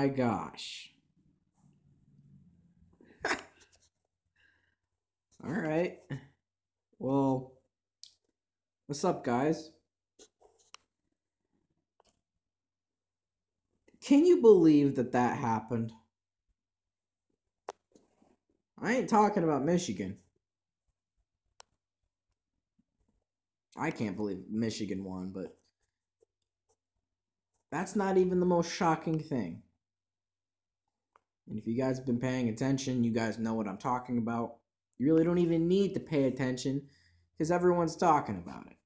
my gosh. All right. Well, what's up, guys? Can you believe that happened? I ain't talking about Michigan. I can't believe Michigan won, but that's not even the most shocking thing. And if you guys have been paying attention, you guys know what I'm talking about. You really don't even need to pay attention because everyone's talking about it.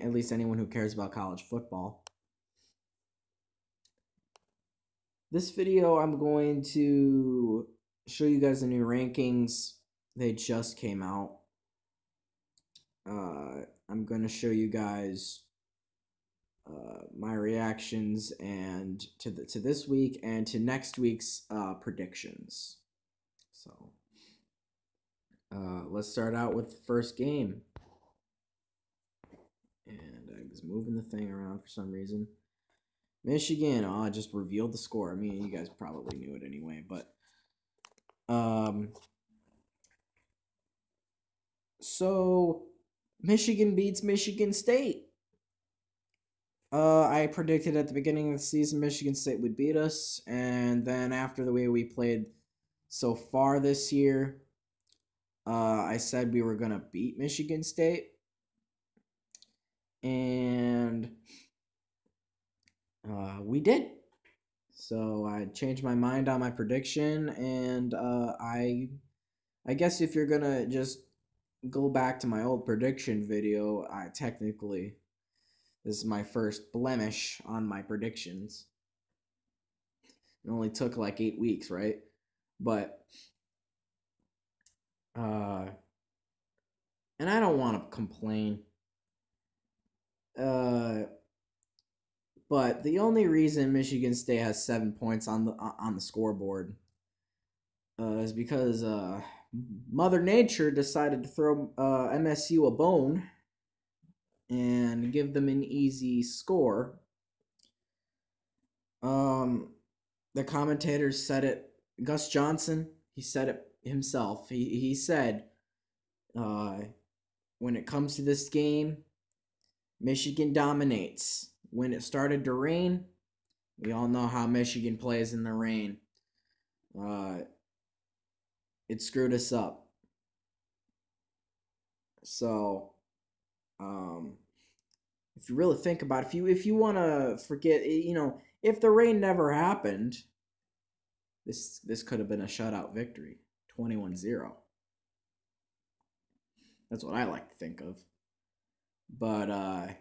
At least anyone who cares about college football. This video, I'm going to show you guys the new rankings. They just came out. I'm going to show you guys my reactions and to this week and to next week's predictions. So let's start out with the first game. And I was moving the thing around for some reason. Michigan, I just revealed the score. I mean, you guys probably knew it anyway, but so Michigan beats Michigan State. I predicted at the beginning of the season Michigan State would beat us, and then after the way we played so far this year, I said we were gonna beat Michigan State, and we did. So I changed my mind on my prediction, and I guess if you're gonna just go back to my old prediction video, this is my first blemish on my predictions. It only took like 8 weeks, right? But and I don't want to complain. But the only reason Michigan State has 7 points on the scoreboard is because Mother Nature decided to throw MSU a bone and give them an easy score. The commentators said it. Gus Johnson, he said it himself. He said, when it comes to this game, Michigan dominates. When it started to rain, we all know how Michigan plays in the rain. It screwed us up. So, if you really think about it, if you want to forget, if the rain never happened, this could have been a shutout victory, 21-0. That's what I like to think of. But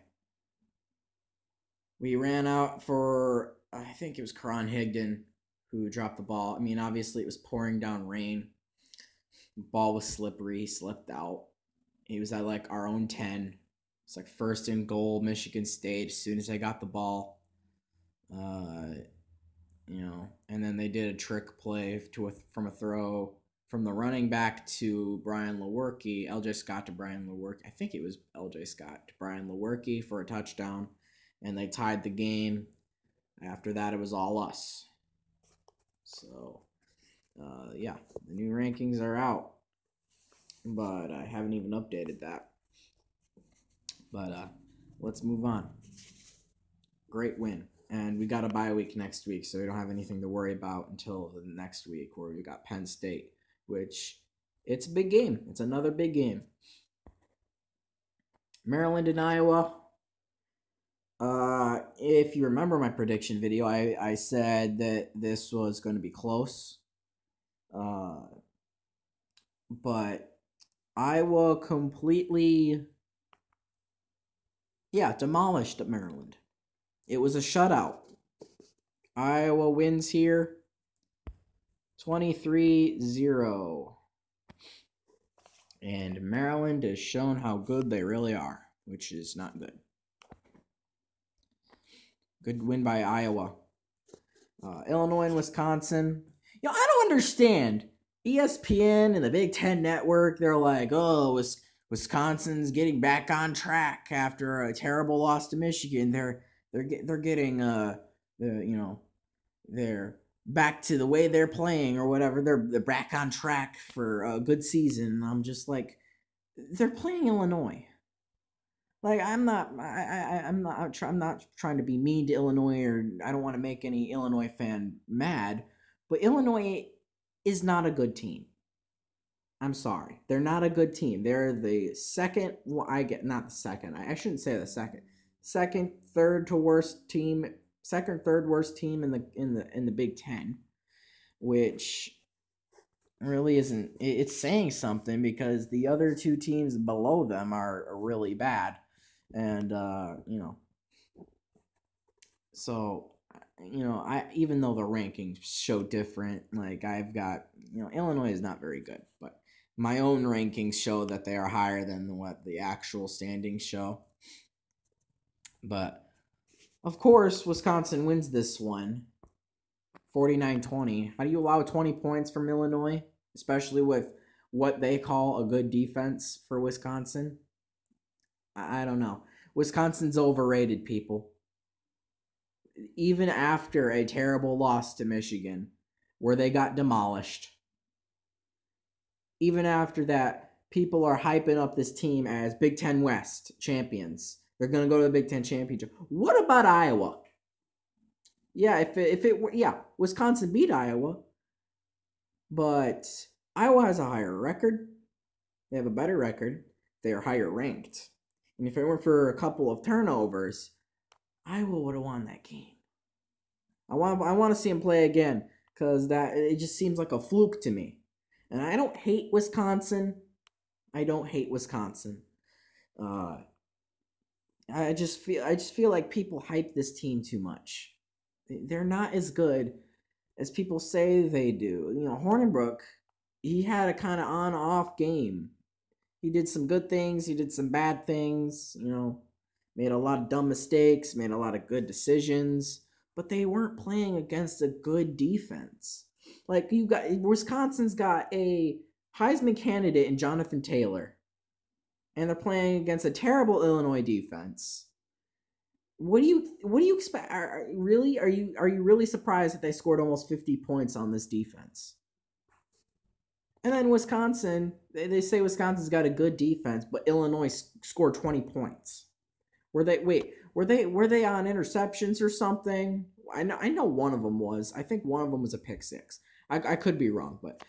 we ran out for, I think it was Karan Higdon who dropped the ball. I mean, obviously it was pouring down rain. The ball was slippery. He slipped out. He was at like our own 10. It's like first and goal, Michigan State. As soon as they got the ball, and then they did a trick play from a throw from the running back to Brian Lewerke, LJ Scott to Brian Lewerke. I think it was LJ Scott to Brian Lewerke for a touchdown, and they tied the game. After that, it was all us. So, yeah, the new rankings are out, but I haven't even updated that. But let's move on. Great win. And we got a bye week next week, so we don't have anything to worry about until the next week where we got Penn State, which it's a big game. It's another big game. Maryland and Iowa. If you remember my prediction video, I said that this was going to be close. But Iowa completely, demolished Maryland. It was a shutout. Iowa wins here 23-0. And Maryland has shown how good they really are, which is not good. Good win by Iowa. Illinois and Wisconsin. I don't understand. ESPN and the Big Ten Network, they're like, oh, Wisconsin's getting back on track after a terrible loss to Michigan. They're getting they're back to the way they're playing or whatever. They're back on track for a good season. I'm just like, they're playing Illinois. Like I'm not trying to be mean to Illinois, or I don't want to make any Illinois fan mad, but Illinois is not a good team. I'm sorry. They're not a good team. They're the second, well, I get not the second. I shouldn't say the second. Second, third to worst team, second, third worst team in the Big 10, which really isn't, it's saying something because the other two teams below them are really bad. And so I, even though the rankings show different, like I've got, Illinois is not very good, but my own rankings show that they are higher than what the actual standings show. But of course, Wisconsin wins this one 49-20. How do you allow 20 points from Illinois, especially with what they call a good defense for Wisconsin? I don't know. Wisconsin's overrated, people. Even after a terrible loss to Michigan, where they got demolished, even after that, people are hyping up this team as Big Ten West champions. They're going to go to the Big Ten championship. What about Iowa? Yeah, if it were, Wisconsin beat Iowa, but Iowa has a higher record. They have a better record. They are higher ranked. And if it weren't for a couple of turnovers, Iowa would have won that game. I want to see him play again because that it just seems like a fluke to me. And I don't hate Wisconsin. I just feel like people hype this team too much. They're not as good as people say they do. Hornibrook, he had a kind of on-off game. He did some good things. He did some bad things. Made a lot of dumb mistakes. Made a lot of good decisions. But they weren't playing against a good defense. Like Wisconsin's got a Heisman candidate in Jonathan Taylor, and they're playing against a terrible Illinois defense. What do you expect? Are you really surprised that they scored almost 50 points on this defense? And then Wisconsin, they say Wisconsin's got a good defense, but Illinois scored 20 points. Were they on interceptions or something? I know one of them was. I think one of them was a pick six. I could be wrong, but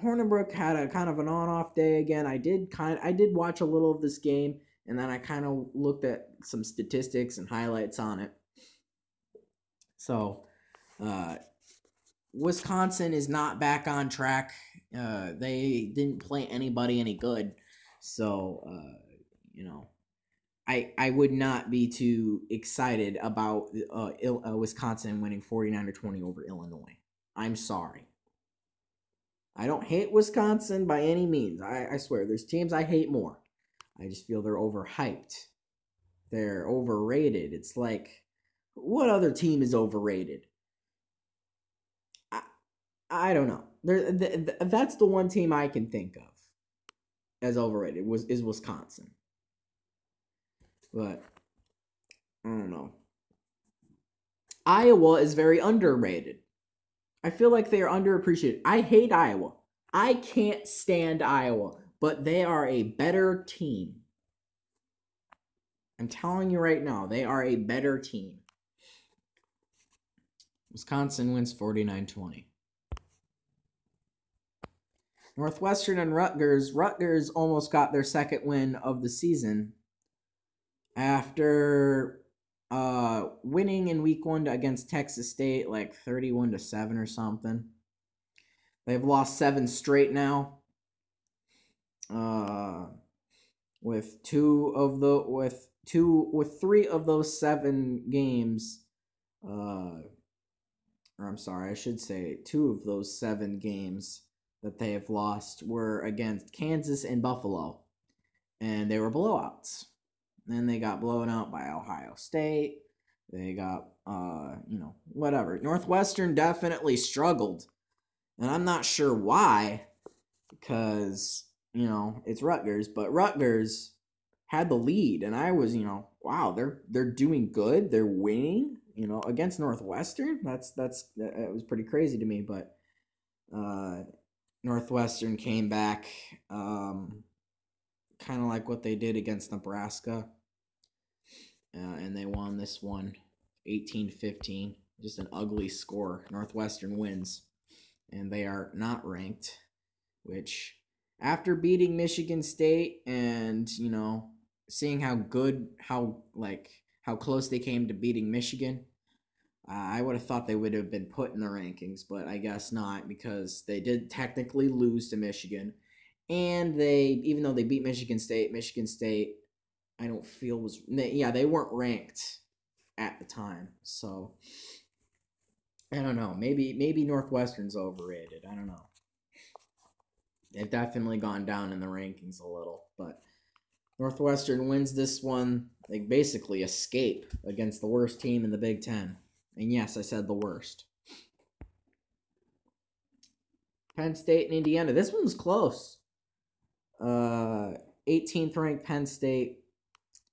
Hornibrook had a kind of an on-off day again. I did watch a little of this game, and then I kind of looked at some statistics and highlights on it. So, Wisconsin is not back on track. They didn't play anybody any good. So, I would not be too excited about Wisconsin winning 49-20 over Illinois. I'm sorry. I don't hate Wisconsin by any means. I swear, there's teams I hate more. I just feel they're overhyped. They're overrated. It's like, what other team is overrated? I don't know. That's the one team I can think of as overrated is Wisconsin. But I don't know. Iowa is very underrated. I feel like they are underappreciated. I hate Iowa. I can't stand Iowa, but they are a better team. I'm telling you right now, they are a better team. Wisconsin wins 49-20. Northwestern and Rutgers. Rutgers almost got their second win of the season after winning in week 1 against Texas State, like 31-7 or something. They've lost 7 straight now. With 3 of those 7 games, or I'm sorry, I should say 2 of those 7 games that they have lost were against Kansas and Buffalo, and they were blowouts. Then they got blown out by Ohio State. They got, whatever. Northwestern definitely struggled, and I'm not sure why, because, it's Rutgers, but Rutgers had the lead, and I was, wow, they're doing good. They're winning. against Northwestern. That was pretty crazy to me, but Northwestern came back, kind of like what they did against Nebraska, and they won this one 18-15. Just an ugly score. Northwestern wins, and they are not ranked, which after beating Michigan State and, seeing how close they came to beating Michigan, I would have thought they would have been put in the rankings, but I guess not, because they did technically lose to Michigan. And even though they beat Michigan State, I don't feel they weren't ranked at the time. So I don't know. Maybe Northwestern's overrated. I don't know. They've definitely gone down in the rankings a little, but Northwestern wins this one. They basically escape against the worst team in the Big Ten. And yes, I said the worst. Penn State and Indiana. This one was close. 18th ranked Penn State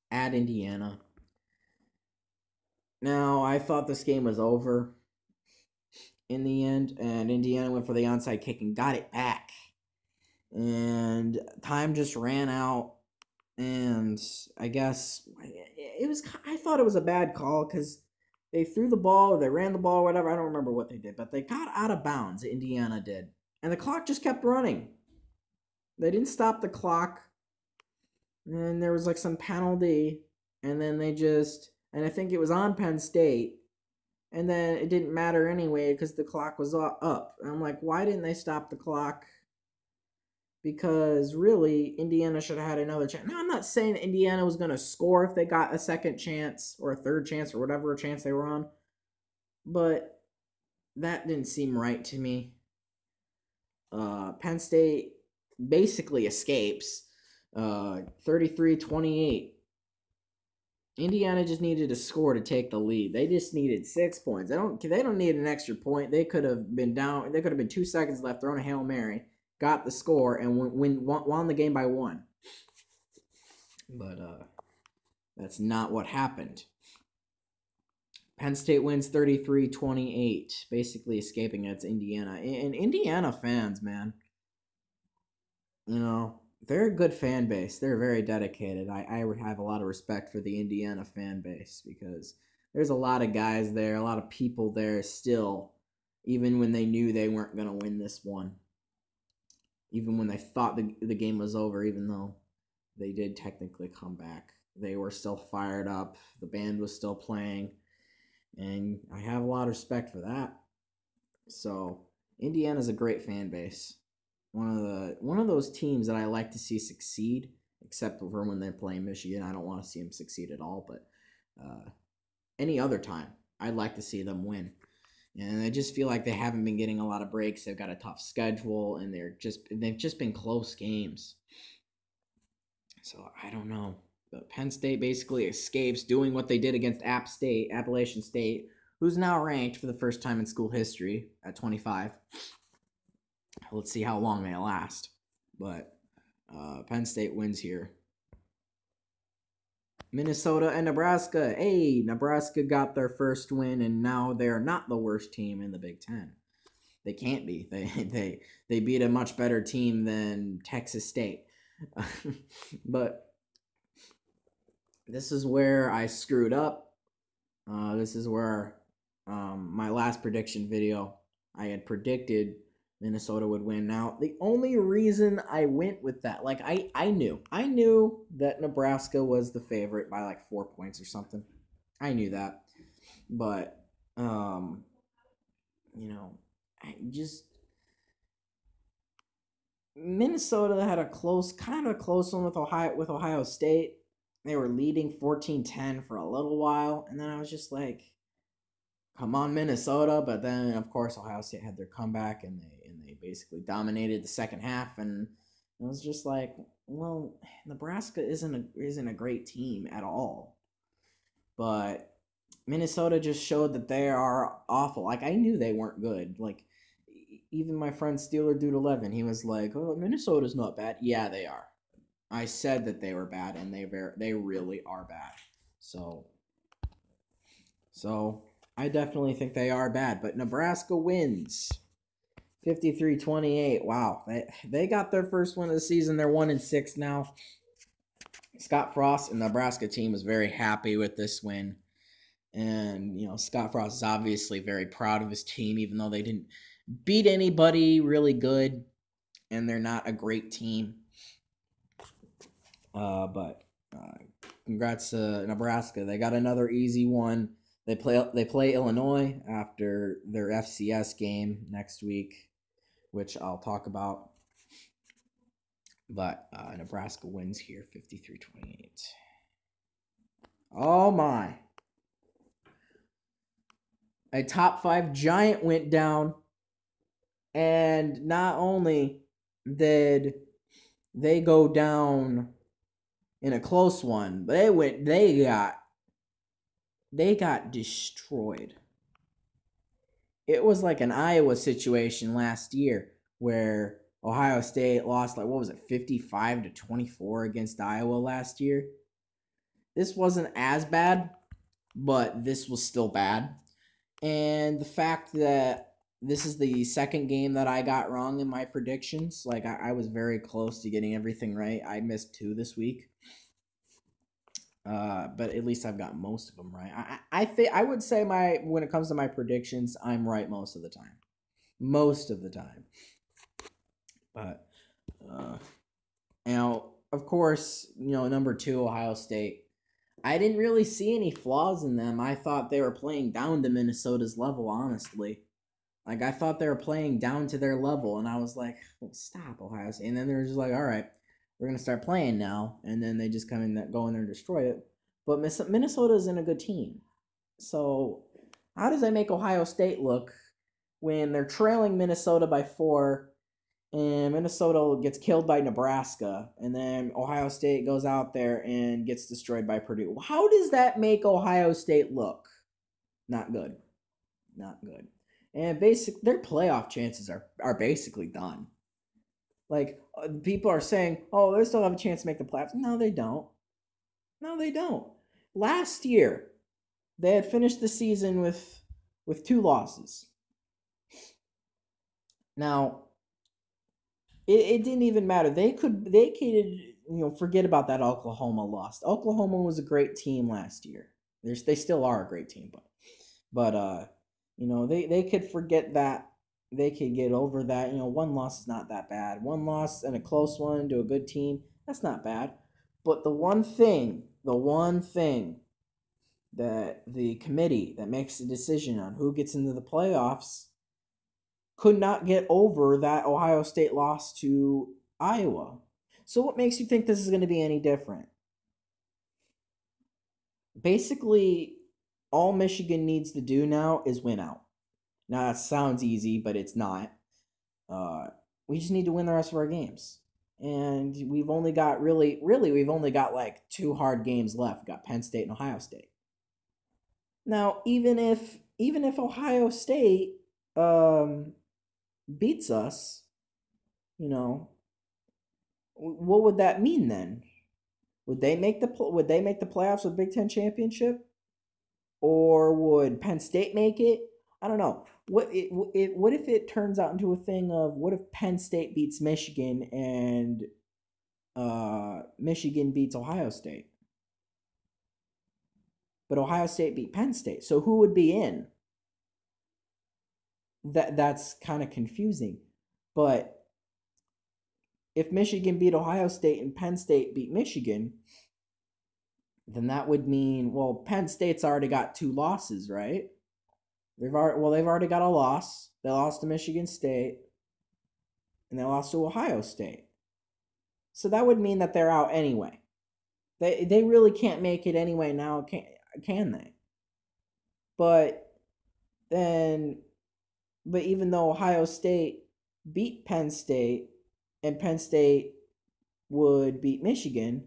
at Indiana. Now, I thought this game was over in the end, and Indiana went for the onside kick and got it back. And time just ran out, and I guess I thought it was a bad call because they threw the ball or they ran the ball or whatever. I don't remember what they did, but they got out of bounds, Indiana did. And the clock just kept running. They didn't stop the clock. And there was like some penalty. And then and I think it was on Penn State. And then it didn't matter anyway because the clock was up. And I'm like, why didn't they stop the clock? Because really, Indiana should have had another chance. Now, I'm not saying Indiana was going to score if they got a second chance or a third chance or whatever chance they were on. But that didn't seem right to me. Penn State basically escapes 33-28. Indiana just needed a score to take the lead. They just needed 6 points. They don't need an extra point. They could have been down. There could have been 2 seconds left, thrown a Hail Mary, got the score, and won the game by 1. But that's not what happened. Penn State wins 33-28, basically escaping against Indiana. And Indiana fans, man, they're a good fan base. They're very dedicated. I have a lot of respect for the Indiana fan base because there's a lot of guys there, a lot of people there still, even when they knew they weren't going to win this one. Even when they thought the game was over, even though they did technically come back. They were still fired up. The band was still playing. And I have a lot of respect for that. So Indiana's a great fan base. One of those teams that I like to see succeed, except for when they're playing Michigan. I don't want to see them succeed at all, but any other time, I'd like to see them win. And I just feel like they haven't been getting a lot of breaks. They've got a tough schedule, and they've just been close games. So I don't know. But Penn State basically escapes doing what they did against Appalachian State, who's now ranked for the first time in school history at 25. Let's see how long they last. But Penn State wins here. Minnesota and Nebraska. Hey, Nebraska got their first win, and now they're not the worst team in the Big Ten. They can't be. They beat a much better team than Texas State. But this is where I screwed up. This is where my last prediction video, I had predicted Minnesota would win. Now, the only reason I went with that, like I knew that Nebraska was the favorite by like 4 points or something. I knew that. But Minnesota had a close one with Ohio State. They were leading 14-10 for a little while, and then I was just like, come on, Minnesota. But then, of course, Ohio State had their comeback, and they basically dominated the second half, and it was just like, well, Nebraska isn't a great team at all. But Minnesota just showed that they are awful. Like, I knew they weren't good. Like, even my friend Steeler Dude 11, he was like, oh, Minnesota's not bad. Yeah, they are. I said that they were bad, and they really are bad. So I definitely think they are bad, but Nebraska wins 53-28. Wow. They got their first win of the season. They're 1-6 now. Scott Frost and the Nebraska team was very happy with this win. And, Scott Frost is obviously very proud of his team, even though they didn't beat anybody really good and they're not a great team. But congrats to Nebraska. They got another easy one. They play Illinois after their FCS game next week, which I'll talk about. But Nebraska wins here 53-28. Oh my. A top 5 Giant went down, and not only did they go down in a close one, but they got destroyed. It was like an Iowa situation last year where Ohio State lost 55-24 against Iowa last year. This wasn't as bad, but this was still bad. And the fact that this is the second game that I got wrong in my predictions, I was very close to getting everything right. I missed 2 this week. But at least I've got most of them right. I would say when it comes to my predictions, I'm right most of the time. But of course, number 2, Ohio State. I didn't really see any flaws in them. I thought they were playing down to Minnesota's level, honestly. I thought they were playing down to their level, and I was like, well, stop, Ohio State. And then they're just like, all right, we're going to start playing now. And then they just go in there and destroy it. But Minnesota isn't a good team. So how does that make Ohio State look when they're trailing Minnesota by 4 and Minnesota gets killed by Nebraska, and then Ohio State goes out there and gets destroyed by Purdue? How does that make Ohio State look? Not good. And their playoff chances are basically done. People are saying, oh, they still have a chance to make the playoffs. No, they don't. Last year, they had finished the season with 2 losses. Now, it didn't even matter. They could forget about that Oklahoma loss. Oklahoma was a great team last year. They still are a great team, but they could forget that. They could get over that. 1 loss is not that bad. 1 loss and a close one to a good team, that's not bad. But the one thing that the committee that makes the decision on who gets into the playoffs could not get over that Ohio State loss to Iowa. So what makes you think this is going to be any different? Basically, all Michigan needs to do now is win out. Now, that sounds easy, but it's not. We just need to win the rest of our games. And we've only got we've only got 2 hard games left. We've got Penn State and Ohio State. Now, even if Ohio State beats us, what would that mean then? Would they make the playoffs with Big Ten championship, or would Penn State make it? I don't know. What if it turns out into a thing of what if Penn State beats Michigan and Michigan beats Ohio State, but Ohio State beat Penn State? So who would be in? That's kind of confusing. But if Michigan beat Ohio State and Penn State beat Michigan, then that would mean, Penn State's already got 2 losses, right? They've already got a loss. They lost to Michigan State, and they lost to Ohio State. So that would mean that they're out anyway. They really can't make it anyway now, can they? But even though Ohio State beat Penn State and Penn State would beat Michigan,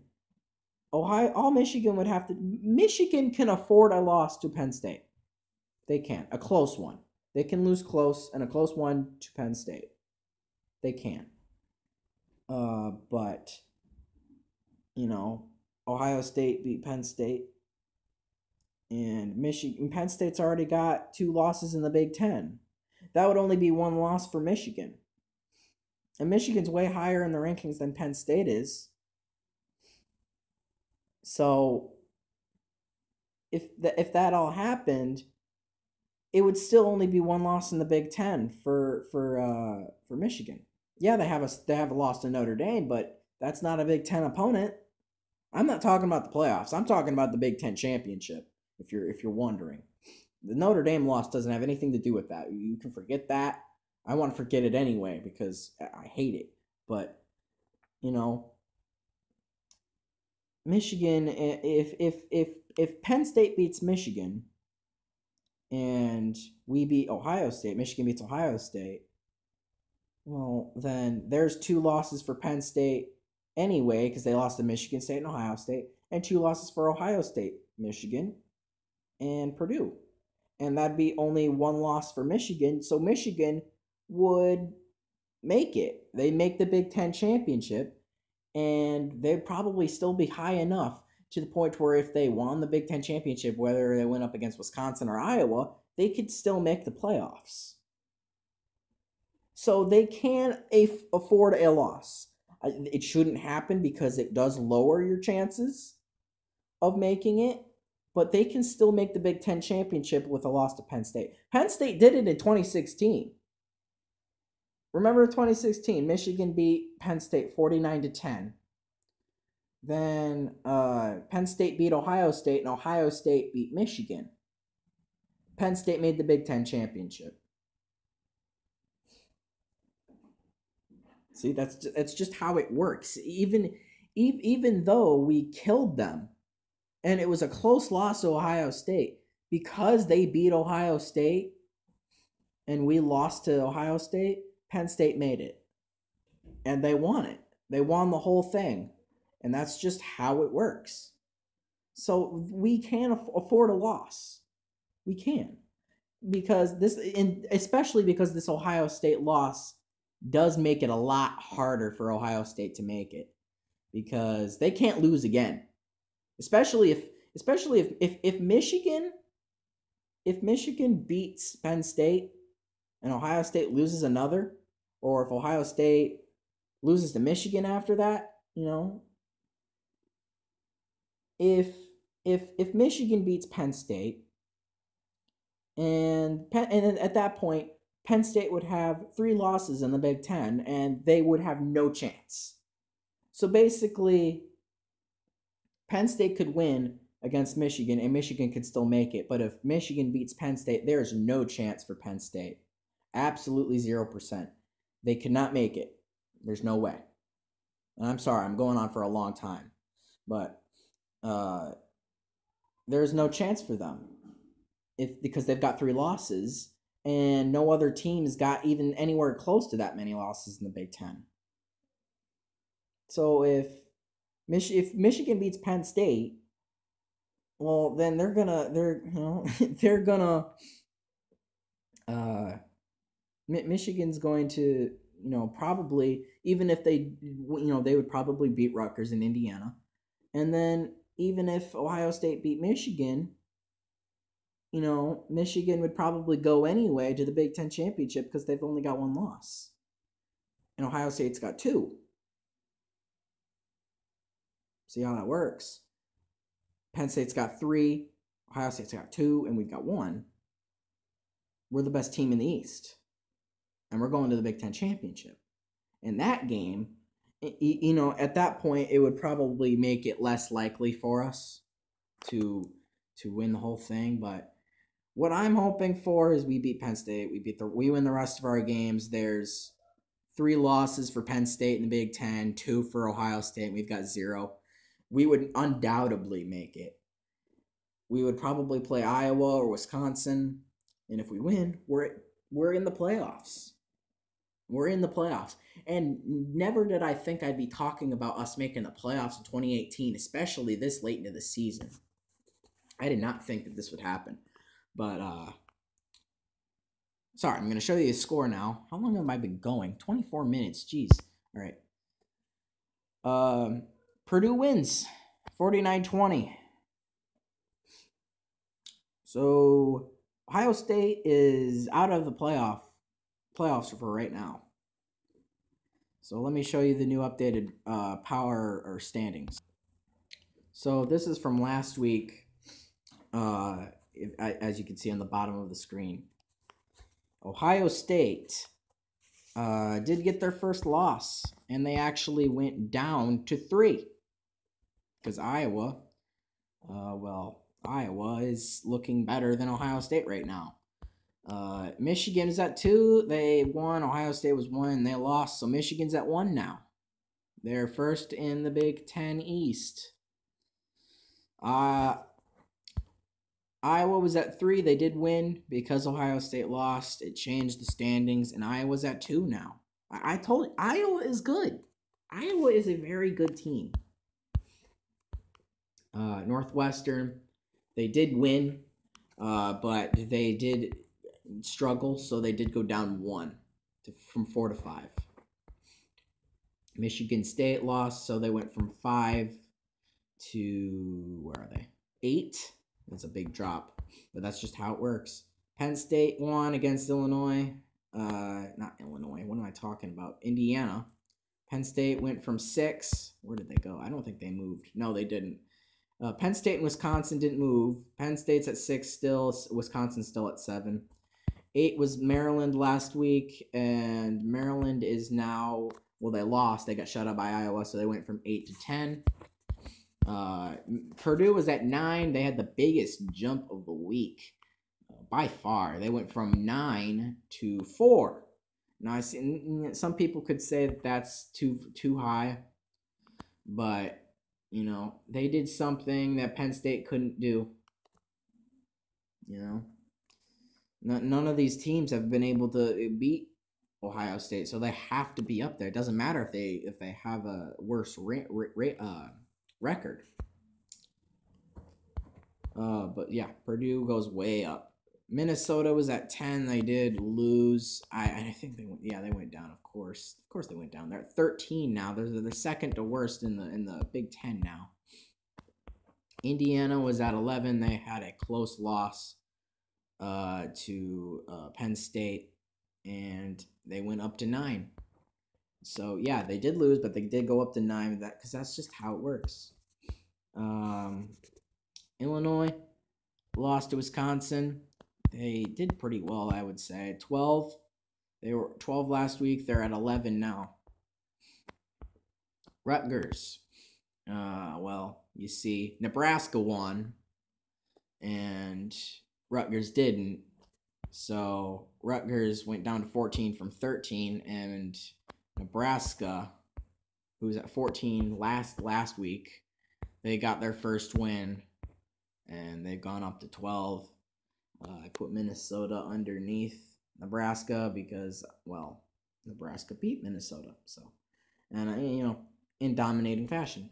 Michigan can afford a loss to Penn State. They can. A close one. They can lose close, and a close one to Penn State. They can. But Ohio State beat Penn State. And Penn State's already got 2 losses in the Big Ten. That would only be 1 loss for Michigan. And Michigan's way higher in the rankings than Penn State is. So if that all happened, it would still only be 1 loss in the Big Ten for Michigan. Yeah, they have a loss to Notre Dame, but that's not a Big Ten opponent. I'm not talking about the playoffs. I'm talking about the Big Ten championship. If you're wondering, the Notre Dame loss doesn't have anything to do with that. You can forget that. I want to forget it anyway because I hate it. But you know, Michigan. If Penn State beats Michigan, and we beat Ohio State, Michigan beats Ohio State. Well, then there's 2 losses for Penn State anyway because they lost to Michigan State and Ohio State, and 2 losses for Ohio State, Michigan, and Purdue. And that'd be only 1 loss for Michigan. So Michigan would make it. They make the Big Ten championship, and they'd probably still be high enough to the point where if they won the Big Ten championship, whether they went up against Wisconsin or Iowa, they could still make the playoffs. So they can afford a loss. It shouldn't happen because it does lower your chances of making it, but they can still make the Big Ten championship with a loss to Penn State. Penn State did it in 2016. Remember 2016, Michigan beat Penn State 49-10. Then Penn State beat Ohio State, and Ohio State beat Michigan. Penn State made the Big Ten championship. See, that's just how it works. Even though we killed them, and it was a close loss to Ohio State, because they beat Ohio State and we lost to Ohio State, Penn State made it. And they won it. They won the whole thing. And that's just how it works. So we can afford a loss. We can. Because especially because this Ohio State loss does make it a lot harder for Ohio State to make it. Because they can't lose again. Especially if Michigan beats Penn State and Ohio State loses another, or if Ohio State loses to Michigan after that, if Michigan beats Penn State, and at that point Penn State would have 3 losses in the Big Ten, and they would have no chance. So basically, Penn State could win against Michigan, and Michigan could still make it. But if Michigan beats Penn State, there is no chance for Penn State. Absolutely 0%. They could not make it. There's no way. And I'm sorry, I'm going on for a long time. But there's no chance for them because they've got 3 losses, and no other team's got even anywhere close to that many losses in the Big Ten. So if Michigan beats Penn State, well, then they're gonna Michigan's going to probably, even if they they would probably beat Rutgers in Indiana, and then even if Ohio State beat Michigan, Michigan would probably go anyway to the Big Ten championship because they've only got 1 loss, and Ohio State's got 2. See how that works? Penn State's got 3, Ohio State's got 2, and we've got 1. We're the best team in the East, and we're going to the Big Ten championship. In that game, at that point, it would probably make it less likely for us to win the whole thing. But what I'm hoping for is we beat Penn State. We win the rest of our games. There's 3 losses for Penn State in the Big Ten, 2 for Ohio State. We've got 0. We would undoubtedly make it. We would probably play Iowa or Wisconsin, and if we win, we're in the playoffs. We're in the playoffs. And never did I think I'd be talking about us making the playoffs in 2018, especially this late into the season. I did not think that this would happen. But, sorry, I'm going to show you the score now. How long have I been going? 24 minutes. Jeez. All right. Purdue wins 49-20. So Ohio State is out of the playoffs for right now. So let me show you the new updated power or standings. So this is from last week, as you can see on the bottom of the screen. Ohio State did get their first loss, and they actually went down to 3. Because Iowa, Iowa is looking better than Ohio State right now. Michigan is at 2. They won. Ohio State was 1, and they lost. So Michigan's at 1 now. They're first in the Big Ten East. Iowa was at 3. They did win because Ohio State lost. It changed the standings, and Iowa's at 2 now. I told you, Iowa is good. Iowa is a very good team. Northwestern, they did win, but they did struggle, so they did go down 1 from 4 to 5. Michigan State lost, so they went from 5 to, where are they? 8. That's a big drop, but that's just how it works. Penn State won against Illinois. Not Illinois. What am I talking about? Indiana. Penn State went from 6. Where did they go? I don't think they moved. No, they didn't. Penn State and Wisconsin didn't move. Penn State's at 6 still. Wisconsin's still at 7. 8 was Maryland last week, and Maryland is now, well, they lost. They got shut out by Iowa, so they went from 8 to 10. Purdue was at 9. They had the biggest jump of the week by far. They went from 9 to 4. Now, I see some people could say that that's too high, but you know, they did something that Penn State couldn't do. You know, none of these teams have been able to beat Ohio State, so they have to be up there. It doesn't matter if they have a worse record. But yeah, Purdue goes way up. Minnesota was at 10. They did lose. I think they went. Yeah, they went down. Of course, they went down. They're at 13 now. They're the second to worst in the Big Ten now. Indiana was at 11. They had a close loss to Penn State, and they went up to 9. So yeah, they did lose, but they did go up to 9. Because that's just how it works. Illinois lost to Wisconsin. They did pretty well, I would say. 12. They were 12 last week. They're at 11 now. Rutgers. Well, you see, Nebraska won, and Rutgers didn't. So Rutgers went down to 14 from 13, and Nebraska, who was at 14 last week, they got their first win, and they've gone up to 12. I put Minnesota underneath Nebraska because, well, Nebraska beat Minnesota. So, and you know, in dominating fashion.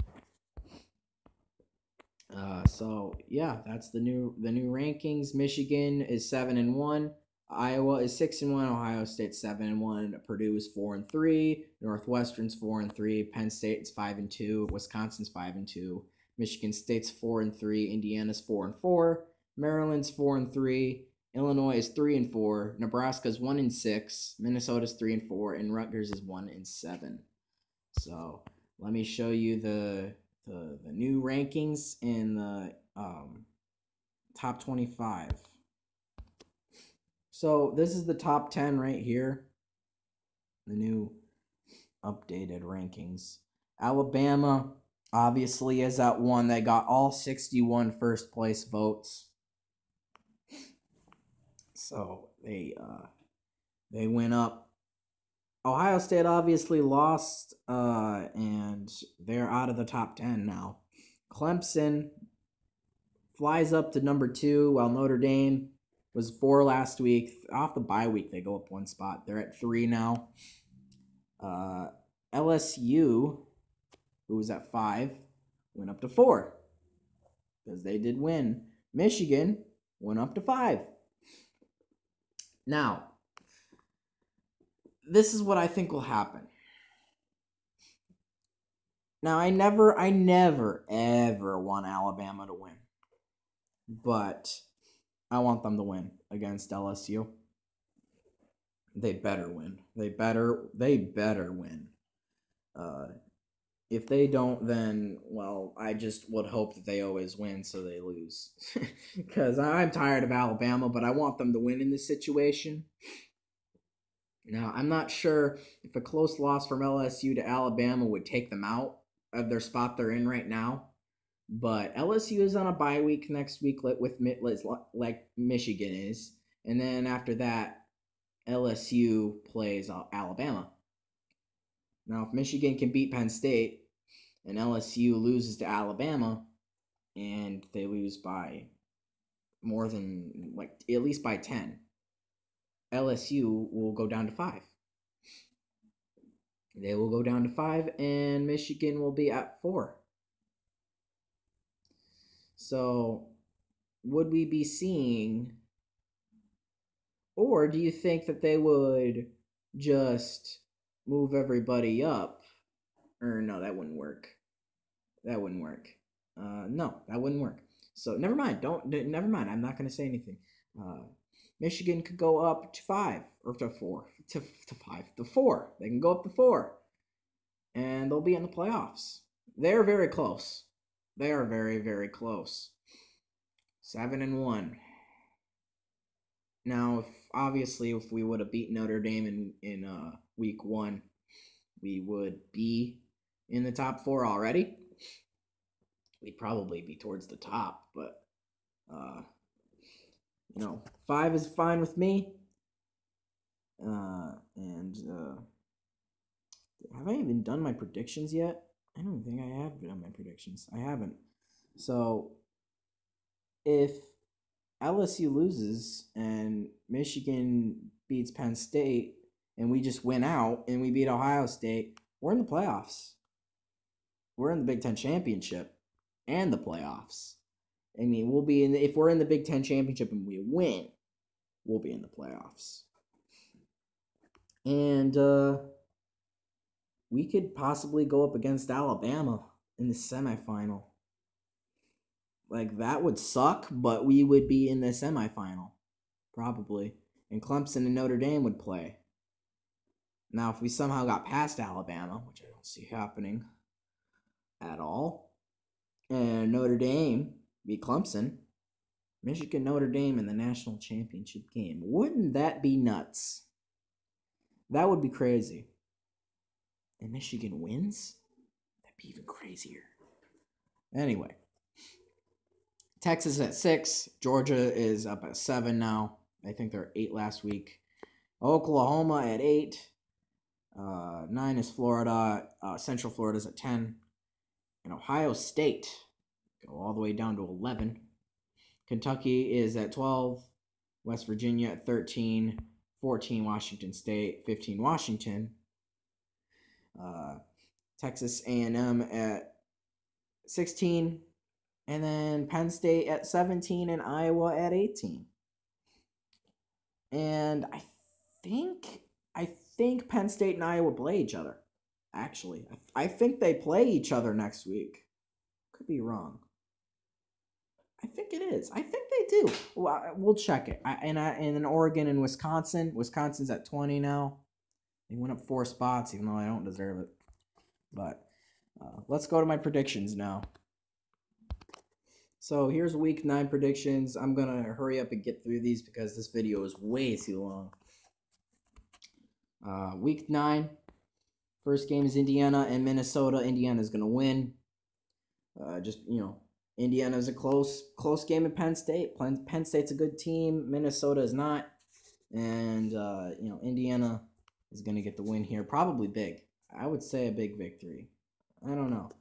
So yeah, that's the new rankings. Michigan is 7-1. Iowa is 6-1. Ohio State 7-1. Purdue is 4-3. Northwestern's 4-3. Penn State's 5-2. Wisconsin's 5-2. Michigan State's 4-3. Indiana's 4-4. Maryland's 4-3. Illinois is 3-4. Nebraska's 1-6. Minnesota's 3-4, and Rutgers is 1-7. So let me show you the new rankings in the top 25. So this is the top 10 right here. The new updated rankings. Alabama obviously is at 1. They got all 61 first place votes. So they went up. Ohio State obviously lost, and they're out of the top 10 now. Clemson flies up to number 2, while Notre Dame was 4 last week. Off the bye week, they go up 1 spot. They're at 3 now. LSU, who was at 5, went up to 4 because they did win. Michigan went up to 5. Now, this is what I think will happen. Now, I never, ever want Alabama to win. But I want them to win against LSU. They better win. They better win. If they don't, then, well, I just would hope that they always win so they lose. Because I'm tired of Alabama, but I want them to win in this situation. Now, I'm not sure if a close loss from LSU to Alabama would take them out of their spot they're in right now. But LSU is on a bye week next week with like Michigan is. And then after that, LSU plays Alabama. Now, if Michigan can beat Penn State and LSU loses to Alabama and they lose by more than, like, at least by 10, LSU will go down to 5. They will go down to 5, and Michigan will be at 4. So, would we be seeing, or do you think that they would just move everybody up? Or no, that wouldn't work. No, that wouldn't work. So never mind. Never mind. I'm not going to say anything. Michigan could go up to 5 or to 4 to 5 to 4. They can go up to 4, and they'll be in the playoffs. They're very close. They are very, very close. 7-1. Now, if we would have beaten Notre Dame in week 1, we would be in the top 4 already. We'd probably be towards the top, but 5 is fine with me. Have I even done my predictions yet? I don't think I have done my predictions. I haven't. So, if LSU loses and Michigan beats Penn State and we just win out and we beat Ohio State, we're in the playoffs. We're in the Big Ten Championship and the playoffs. I mean, we'll be if we're in the Big Ten Championship and we win, we'll be in the playoffs. And we could possibly go up against Alabama in the semifinal. Like, that would suck, but we would be in the semifinal, probably. And Clemson and Notre Dame would play. Now, if we somehow got past Alabama, which I don't see happening at all, and Notre Dame beat Clemson, Michigan Notre Dame in the national championship game. Wouldn't that be nuts? That would be crazy. And Michigan wins? That'd be even crazier. Anyway. Texas at 6. Georgia is up at 7 now. I think they're 8 last week. Oklahoma at 8. 9 is Florida. Central Florida's at 10. And Ohio State go all the way down to 11. Kentucky is at 12. West Virginia at 13. 14 Washington State. 15 Washington. Texas A&M at 16. And then Penn State at 17 and Iowa at 18. And I think Penn State and Iowa play each other. Actually, I think they play each other next week. Could be wrong. I think it is. I think they do. Well, we'll check it. And in Oregon and Wisconsin. Wisconsin's at 20 now. They went up 4 spots, even though I don't deserve it. But let's go to my predictions now. So here's week 9 predictions. I'm going to hurry up and get through these because this video is way too long. Week 9, first game is Indiana and Minnesota. Indiana's going to win. Indiana's a close game at Penn State. Penn State's a good team. Minnesota is not. And, Indiana is going to get the win here. Probably big. I would say a big victory. I don't know.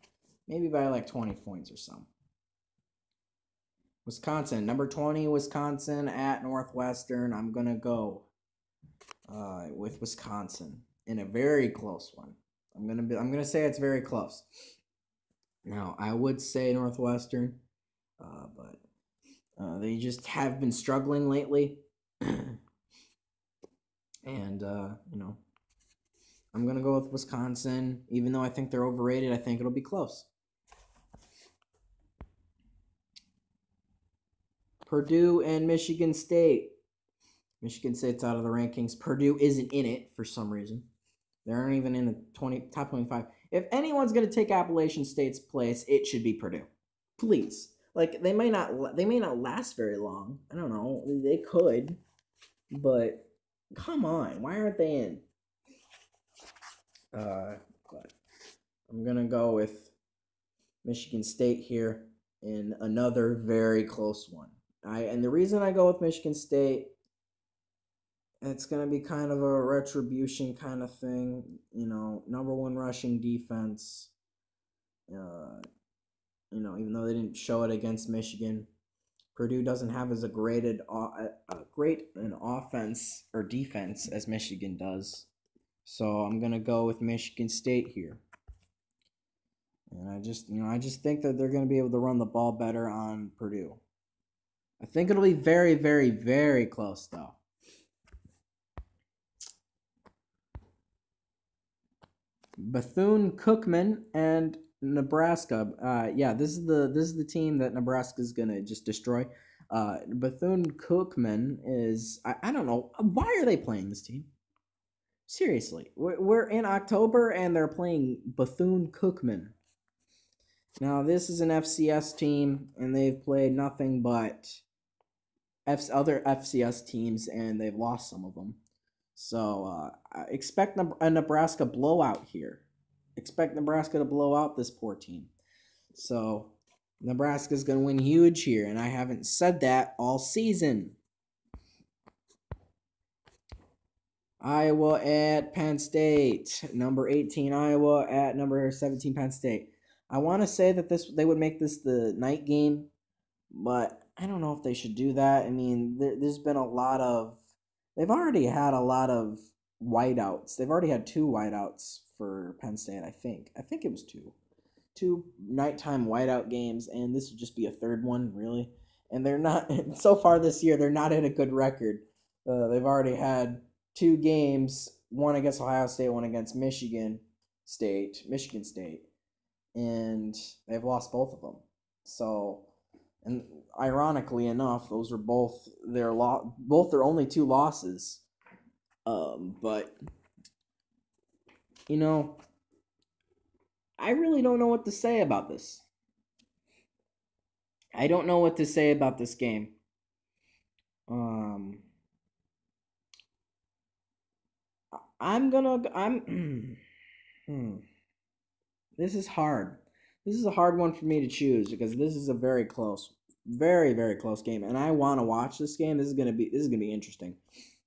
Maybe by like 20 points or something. Wisconsin, number 20, Wisconsin at Northwestern. I'm going to go with Wisconsin in a very close one. I'm going to say it's very close. Now, I would say Northwestern, but they just have been struggling lately. And, I'm going to go with Wisconsin. Even though I think they're overrated, I think it'll be close. Purdue and Michigan State. Michigan State's out of the rankings. Purdue isn't in it for some reason. They aren't even in the top 25. If anyone's going to take Appalachian State's place, it should be Purdue. Please. Like they may not last very long. I don't know. They could. But come on. Why aren't they in? But I'm going to go with Michigan State here in another very close one. And the reason I go with Michigan State, it's going to be kind of a retribution kind of thing. You know, number one rushing defense. You know, even though they didn't show it against Michigan, Purdue doesn't have as great an offense or defense as Michigan does. So I'm going to go with Michigan State here. And I just think that they're going to be able to run the ball better on Purdue. I think it'll be very, very, very close, though. Bethune-Cookman and Nebraska. Yeah, this is the team that Nebraska is gonna just destroy. Bethune-Cookman is I don't know, why are they playing this team? Seriously, we're in October and they're playing Bethune-Cookman. Now this is an FCS team and they've played nothing but other FCS teams and they've lost some of them. So expect a Nebraska blowout here. Expect Nebraska to blow out this poor team. So Nebraska's going to win huge here, and I haven't said that all season. Iowa at Penn State. Number 18 Iowa at number 17 Penn State. I want to say that they would make this the night game, but I don't know if they should do that. I mean, there's been a lot of... They've already had a lot of whiteouts. They've already had 2 whiteouts for Penn State, I think. I think it was 2. 2 nighttime whiteout games, and this would just be a third one, really. And they're not... So far this year, they're not in a good record. They've already had 2 games, one against Ohio State, one against Michigan State, and they've lost both of them. So... And ironically enough, those are both their only 2 losses. But you know, I really don't know what to say about this. I don't know what to say about this game. This is hard. This is a hard one for me to choose because this is a very close, very, very close game, and I want to watch this game. This is gonna be interesting.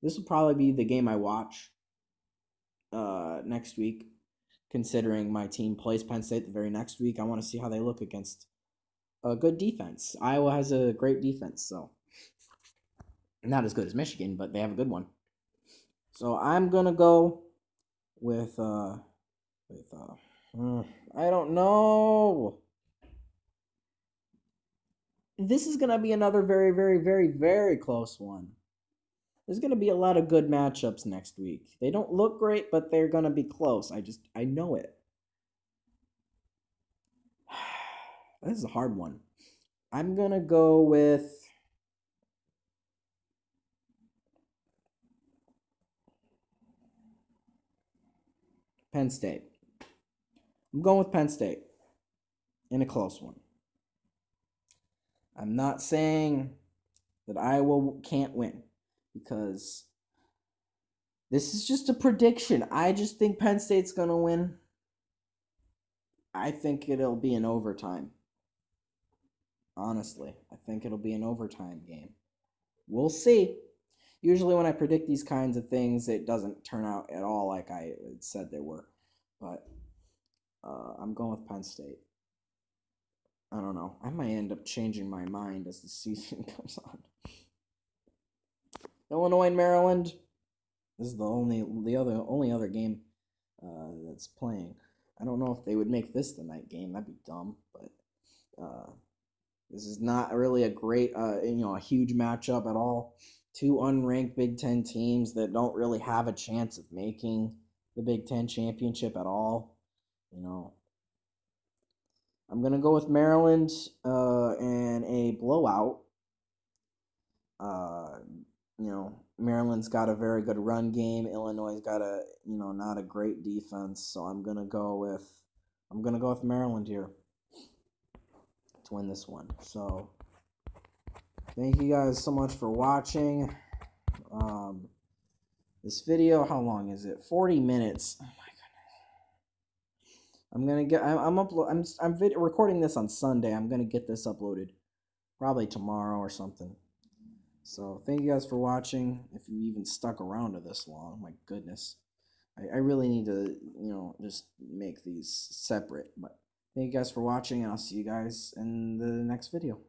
This will probably be the game I watch next week, considering my team plays Penn State the very next week. I want to see how they look against a good defense. Iowa has a great defense, so not as good as Michigan, but they have a good one. So I'm gonna go with I don't know. This is going to be another very, very, very, very close one. There's going to be a lot of good matchups next week. They don't look great, but they're going to be close. I know it. This is a hard one. I'm going to go with Penn State. I'm going with Penn State in a close one. I'm not saying that Iowa can't win because this is just a prediction. I just think Penn State's going to win. I think it'll be an overtime. Honestly, I think it'll be an overtime game. We'll see. Usually when I predict these kinds of things, it doesn't turn out at all like I said they were. But I'm going with Penn State. I don't know. I might end up changing my mind as the season goes on. Illinois and Maryland. This is the only other game that's playing. I don't know if they would make this the night game. That'd be dumb. But this is not really a great, a huge matchup at all. 2 unranked Big Ten teams that don't really have a chance of making the Big Ten championship at all. I'm going to go with Maryland and a blowout. You know, Maryland's got a very good run game. Illinois' got a, you know, not a great defense. So I'm gonna go with Maryland here to win this one. So thank you guys so much for watching. This video, how long is it? 40 minutes. Oh my goodness. I'm gonna get. I'm recording this on Sunday. I'm gonna get this uploaded probably tomorrow or something. So thank you guys for watching. If you even stuck around to this long, my goodness, I really need to, you know, just make these separate. But thank you guys for watching, and I'll see you guys in the next video.